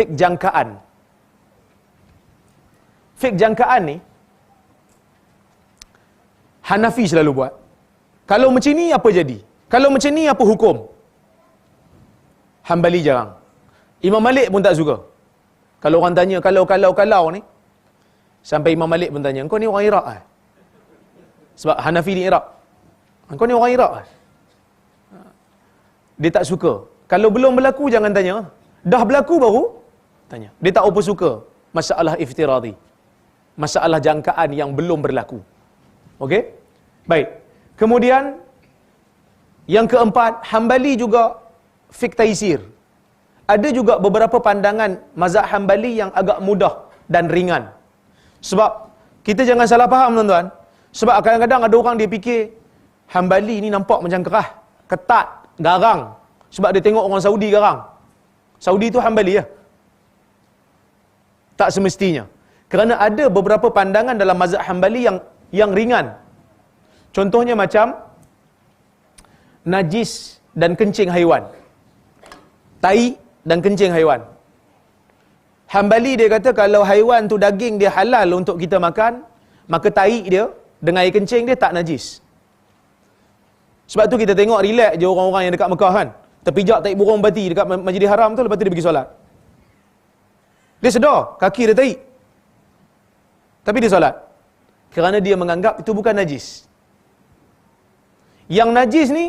fik jangkaan. Fik jangkaan ni Hanafi selalu buat. Kalau macam ni apa jadi? Kalau macam ni apa hukum? Hambali jarang. Imam Malik pun tak suka. Kalau orang tanya kalau ni, sampai Imam Malik pun tanya, "Kau ni orang Iraq ah?" Sebab Hanafi di Iraq. "Kau ni orang Iraq ah?" Dia tak suka. Kalau belum berlaku jangan tanya. Dah berlaku baru tanya. Dia tak apa suka masalah iftiradi. Masalah jangkaan yang belum berlaku. Okey? Baik. Kemudian yang keempat, Hambali juga fik taisir. Ada juga beberapa pandangan mazhab Hambali yang agak mudah dan ringan. Sebab kita jangan salah faham tuan-tuan. Sebab kadang-kadang ada orang dia fikir Hambali ni nampak macam keras, ketat, garang. Sebab dia tengok orang Saudi garang. Saudi tu Hambali ya. Tak semestinya. Kerana ada beberapa pandangan dalam mazhab Hambali yang ringan. Contohnya macam najis dan kencing haiwan. Tai dan kencing haiwan. Hambali dia kata kalau haiwan tu daging dia halal untuk kita makan, maka tai dia dengan air kencing dia tak najis. Sebab tu kita tengok relax je orang-orang yang dekat Mekah kan. Terpijak tai burung bati dekat Masjidil Haram tu, lepas tu dia pergi solat. Dia sedar kaki dia tai. Tapi dia solat. Kerana dia menganggap itu bukan najis. Yang najis ni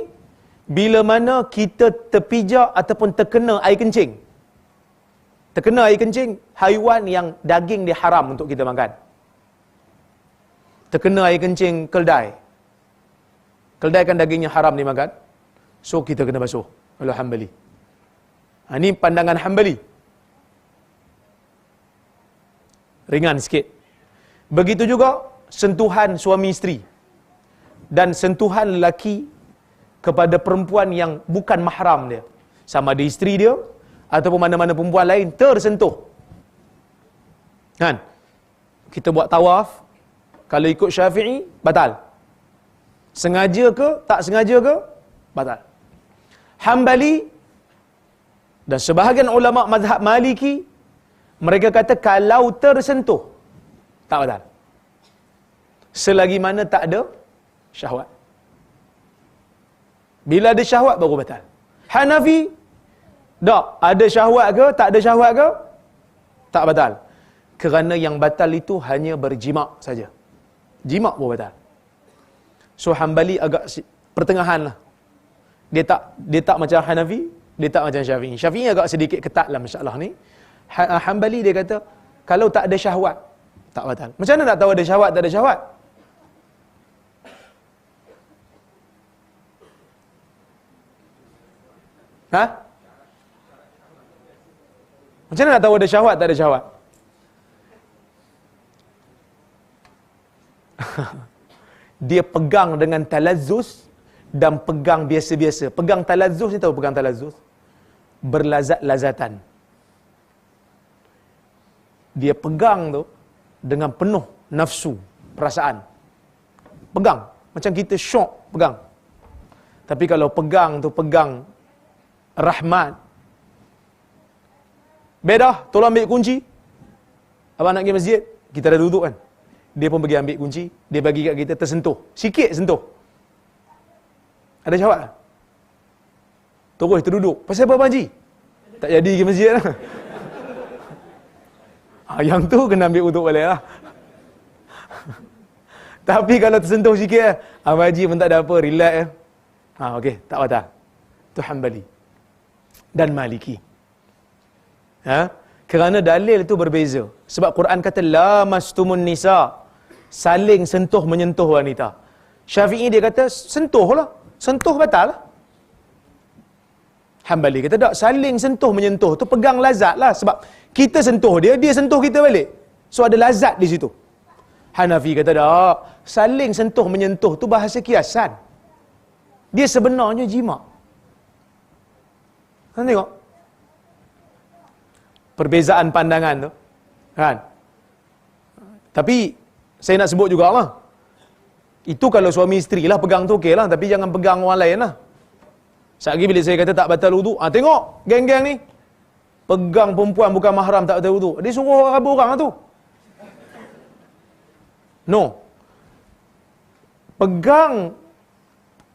bila mana kita terpijak ataupun terkena air kencing. Terkena air kencing haiwan yang daging dia haram untuk kita makan. Terkena air kencing keldai. Keldai kan dagingnya haram dimakan. So kita kena basuh. Kalau Hambali. Ini pandangan Hambali. Ringan sikit. Begitu juga sentuhan suami isteri dan sentuhan lelaki kepada perempuan yang bukan mahram dia, sama ada isteri dia ataupun mana-mana perempuan lain tersentuh. Kan? Kita buat tawaf, kalau ikut Syafi'i batal. Sengaja ke tak sengaja ke batal. Hambali dan sebahagian ulama mazhab Maliki mereka kata kalau tersentuh tak batal. Selagi mana tak ada syahwat. Bila ada syahwat baru batal. Hanafi tak ada syahwat ke tak ada syahwat ke tak batal. Kerana yang batal itu hanya berjimak saja. Jimak pun batal. So Hambali agak pertengahan lah. Dia tak macam Hanafi, dia tak macam Syafi'i. Syafi'i agak sedikit ketat lah masalah ni. Hambali dia kata kalau tak ada syahwat tak batal. Macam mana nak tahu ada syahwat tak ada syahwat? Ha? Macam mana nak tahu ada syahwat tak ada syahwat? Dia pegang dengan talazzus dan pegang biasa-biasa. Pegang talazzus ni tahu pegang talazzus? Berlazat-lazatan. Dia pegang tu dengan penuh nafsu, perasaan. Pegang. Macam kita syok pegang. Tapi kalau pegang tu pegang rahmat. Bedah, tolong ambil kunci. Abang nak pergi masjid, kita dah duduk kan. Dia pun pergi ambil kunci, dia bagi kat kita tersentuh. Sikit sentuh. Ada syahwat tak? Terus terduduk. Pasal apa Haji? Tak jadi pergi masjid lah. Yang tu kena ambil uduk balik lah. Tapi kalau tersentuh sikit, Abang Haji pun tak ada apa, relax ya. Okey, tak batal. Itu Hambali dan Maliki. Kerana dalil itu berbeza. Sebab Quran kata lamastumun nisa, saling sentuh menyentuh wanita. Syafi'i dia kata sentuhlah, sentuh batal lah. Hambali kata tak, saling sentuh menyentuh tu pegang lazat lah. Sebab kita sentuh dia, dia sentuh kita balik. So ada lazat di situ. Hanafi kata tak, saling sentuh menyentuh tu bahasa kiasan. Dia sebenarnya jima'. Kan tengok perbezaan pandangan tu kan. Tapi saya nak sebut jugalah, itu kalau suami isteri lah pegang tu okey lah, tapi jangan pegang orang lain lah. Sekejap lagi bila saya kata tak batal wudu, tengok geng-geng ni pegang perempuan bukan mahram tak pakai wuduk. Dia suruh raba orang lah tu. No. Pegang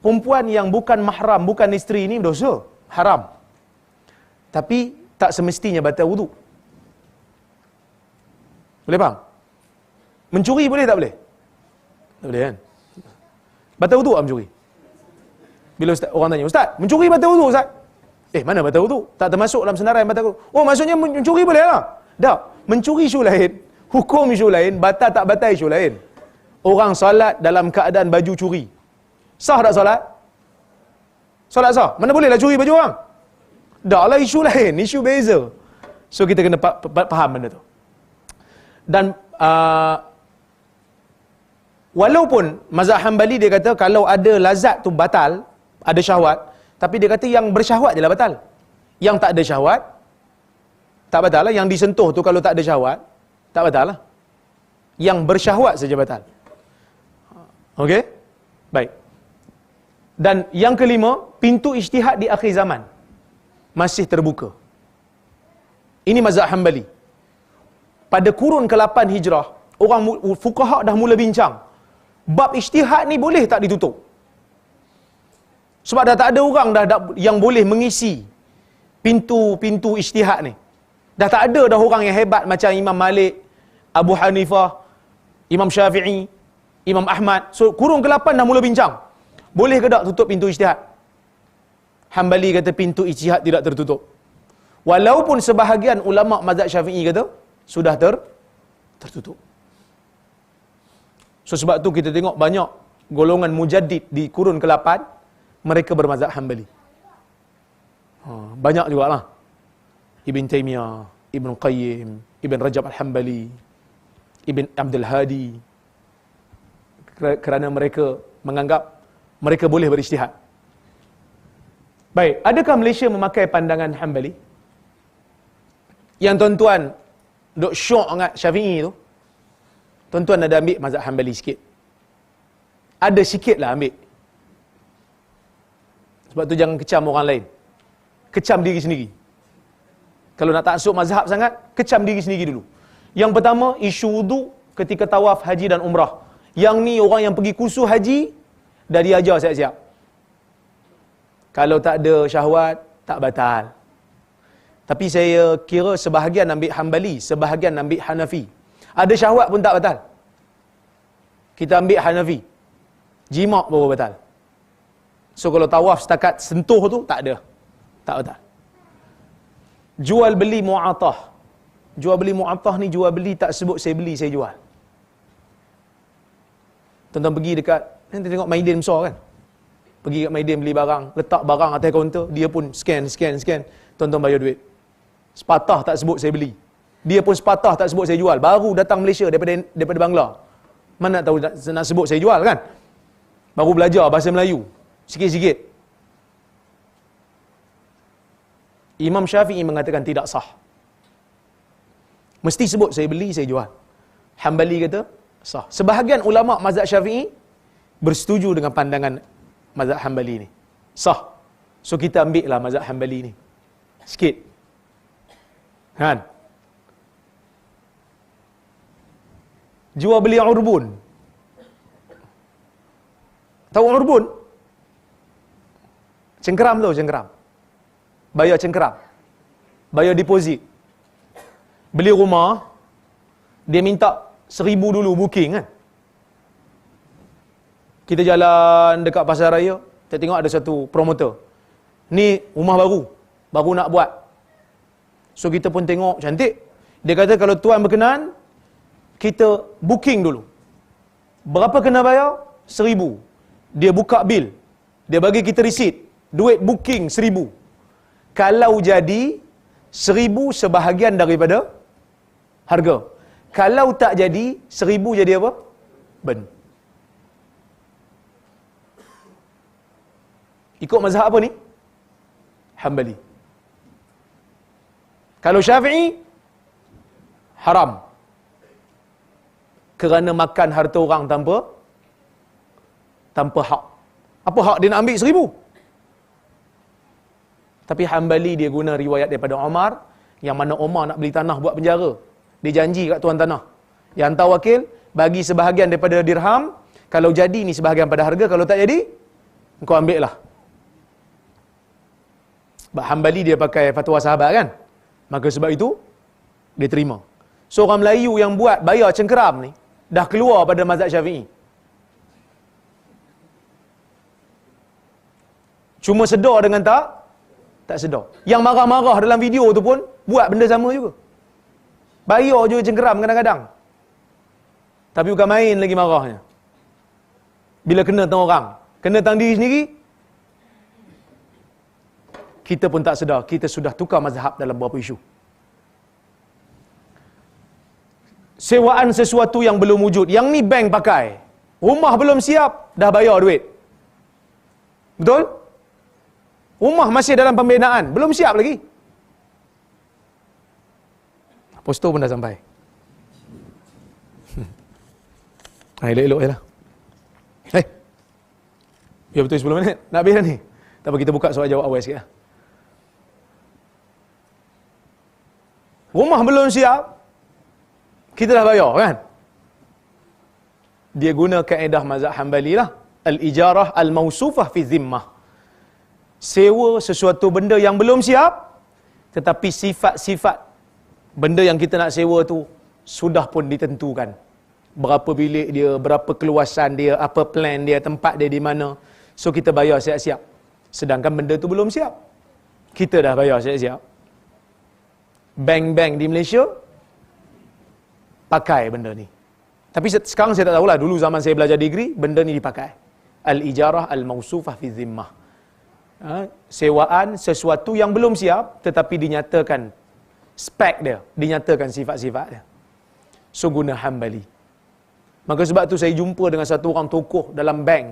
perempuan yang bukan mahram, bukan isteri ni dosa. Haram. Tapi tak semestinya batal wuduk. Boleh faham? Mencuri boleh tak boleh? Tak boleh kan? Batal wuduk tak mencuri? Bila ustaz, orang tanya, Ustaz, mencuri batal wuduk Ustaz? Mana batal wuduk? Tak termasuk dalam senarai batal wuduk. Oh, maksudnya mencuri boleh lah? Tak. Mencuri isu lain, hukum isu lain, batal tak batal isu lain. Orang solat dalam keadaan baju curi. Sah tak solat? Solat sah. Mana bolehlah curi baju orang? Tak lah, isu lain, isu beza. So kita kena faham benda tu. Dan walaupun mazhab Hanbali dia kata kalau ada lazat tu batal, ada syahwat, tapi dia kata yang bersyahwat je lah batal. Yang tak ada syahwat, tak batal lah. Yang disentuh tu kalau tak ada syahwat, tak batal lah. Yang bersyahwat saja batal. Okey? Baik. Dan yang kelima, pintu ijtihad di akhir zaman masih terbuka. Ini mazhab Hanbali. Pada kurun ke-8 Hijrah, orang fuqaha dah mula bincang. Bab ijtihad ni boleh tak ditutup? Sebab dah tak ada orang dah yang boleh mengisi pintu ijtihad ni. Dah tak ada dah orang yang hebat macam Imam Malik, Abu Hanifah, Imam Syafi'i, Imam Ahmad. So kurun ke-8 dah mula bincang. Boleh ke tak tutup pintu ijtihad? Hanbali kata pintu ijtihad tidak tertutup. Walaupun sebahagian ulama mazhab Syafi'i kata sudah tertutup. So sebab tu kita tengok banyak golongan mujaddid di kurun ke-8 mereka bermazhab Hanbali. Banyak jugalah. Ibn Taymiyah, Ibn Qayyim, Ibn Rajab Al-Hanbali, Ibn Abdul Hadi. Kerana mereka menganggap mereka boleh berijtihad. Baik, adakah Malaysia memakai pandangan Hanbali? Yang tuan-tuan duk syok dengan Syafi'i tu, tuan-tuan ada ambil mazhab Hanbali sikit. Ada sikit lah ambil. Sebab tu jangan kecam orang lain. Kecam diri sendiri. Kalau nak taksub mazhab sangat, kecam diri sendiri dulu. Yang pertama, isu wudu ketika tawaf haji dan umrah. Yang ni orang yang pergi kursus haji, dah diajar siap-siap. Kalau tak ada syahwat, tak batal. Tapi saya kira sebahagian ambil Hanbali, sebahagian ambil Hanafi. Ada syahwat pun tak batal. Kita ambil Hanafi. Jimak baru batal. So kalau tawaf setakat sentuh tu, tak ada. Tak batal. Jual beli mu'atah. Jual beli mu'atah ni jual beli tak sebut saya beli, saya jual. Tuan-tuan pergi dekat, nanti tengok Maidin besar kan? Pergi kat Maidin beli barang, letak barang atas kaunter, dia pun scan. Tuan-tuan bayar duit. Sepatah tak sebut saya beli. Dia pun sepatah tak sebut saya jual. Baru datang Malaysia daripada Bangla. Mana nak tahu nak sebut saya jual kan? Baru belajar bahasa Melayu. Sikit-sikit. Imam Syafi'i mengatakan tidak sah. Mesti sebut saya beli, saya jual. Hanbali kata sah. Sebahagian ulama mazhab Syafi'i bersetuju dengan pandangan mazhab Hanbali ni. Sah. So kita ambil lah mazhab Hanbali ni. Sikit. Kan? Jual beli urbun. Tahu urbun? Cengkeram tu, cengkeram. Bayar cengkeram. Bayar deposit. Beli rumah, dia minta 1,000 dulu booking kan. Kita jalan dekat pasar raya, kita tengok ada satu promotor. Ni rumah baru nak buat. So kita pun tengok cantik. Dia kata kalau tuan berkenan, kita booking dulu. Berapa kena bayar? 1,000. Dia buka bil. Dia bagi kita resit. Duit booking 1,000. Kalau jadi 1,000 sebahagian daripada harga. Kalau tak jadi 1,000 jadi apa? Ben. Ikut mazhab apa ni? Hanbali. Kalau Syafi'i haram. Kerana makan harta orang tanpa hak. Apa hak dia nak ambil 1,000? Tapi Hanbali dia guna riwayat daripada Umar, Yang mana Omar nak beli tanah buat penjara. Dia janji kat tuan tanah. Yang hantar wakil, bagi sebahagian daripada dirham. Kalau jadi ni sebahagian pada harga. Kalau tak jadi, kau ambil lah. Sebab Hambali dia pakai fatwa sahabat kan. Maka sebab itu, dia terima. So orang Melayu yang buat bayar cengkeram ni, dah keluar pada mazhab Syafi'i. Cuma sedar dengan tak sedar. Yang marah-marah dalam video tu pun buat benda sama juga. Bayar je cengkeram kadang-kadang. Tapi bukan main lagi marahnya. Bila kena tang orang, kena tang diri sendiri, kita pun tak sedar kita sudah tukar mazhab dalam beberapa isu. Sewaan sesuatu yang belum wujud. Yang ni bank pakai. Rumah belum siap, dah bayar duit. Betul? Rumah masih dalam pembinaan, belum siap lagi. Poster pun dah sampai. Elok-elok je lah. Ya betul 10 minit. Nak habis dah ni. Tak apa, kita buka soal jawab awal sikit lah. Rumah belum siap, kita dah bayar kan? Dia guna kaedah mazhab Hambali lah. Al-ijarah al-mausufah fi zimmah. Sewa sesuatu benda yang belum siap, tetapi sifat-sifat benda yang kita nak sewa tu sudah pun ditentukan. Berapa bilik dia, berapa keluasan dia, apa plan dia, tempat dia di mana. So kita bayar siap-siap. Sedangkan benda tu belum siap. Kita dah bayar siap-siap. Bank-bank di Malaysia pakai benda ni. Tapi sekarang saya tak tahulah. Dulu zaman saya belajar degree, benda ni dipakai. Al-ijarah al-mausufah fi zimmah. Sewaan sesuatu yang belum siap, tetapi dinyatakan spek dia, dinyatakan sifat-sifat dia. So guna Hambali. Maka sebab tu saya jumpa dengan satu orang tokoh dalam bank.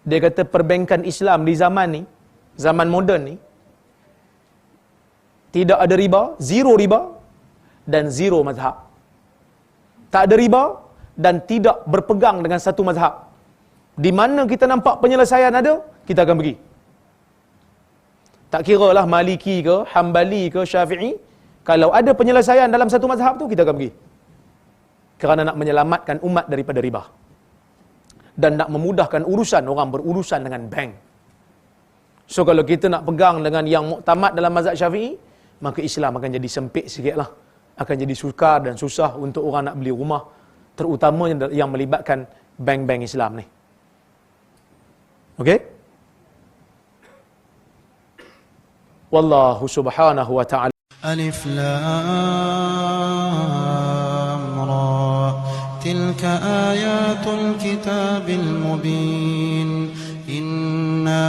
Dia kata perbankan Islam di zaman ni, zaman moden ni, tidak ada riba, zero riba dan zero mazhab. Tak ada riba dan tidak berpegang dengan satu mazhab. Di mana kita nampak penyelesaian ada, kita akan pergi. Tak kira lah Maliki ke, Hambali ke, Syafi'i. Kalau ada penyelesaian dalam satu mazhab tu, kita akan pergi. Kerana nak menyelamatkan umat daripada riba. Dan nak memudahkan urusan orang berurusan dengan bank. So kalau kita nak pegang dengan yang muktamad dalam mazhab Syafi'i, maka Islam akan jadi sempit sikit lah. Akan jadi sukar dan susah untuk orang nak beli rumah. Terutamanya yang melibatkan bank-bank Islam ni. Okey? Wallahu subhanahu wa ta'ala. Alif Lam Ra. Tilka ayatul kitabil mubin. Inna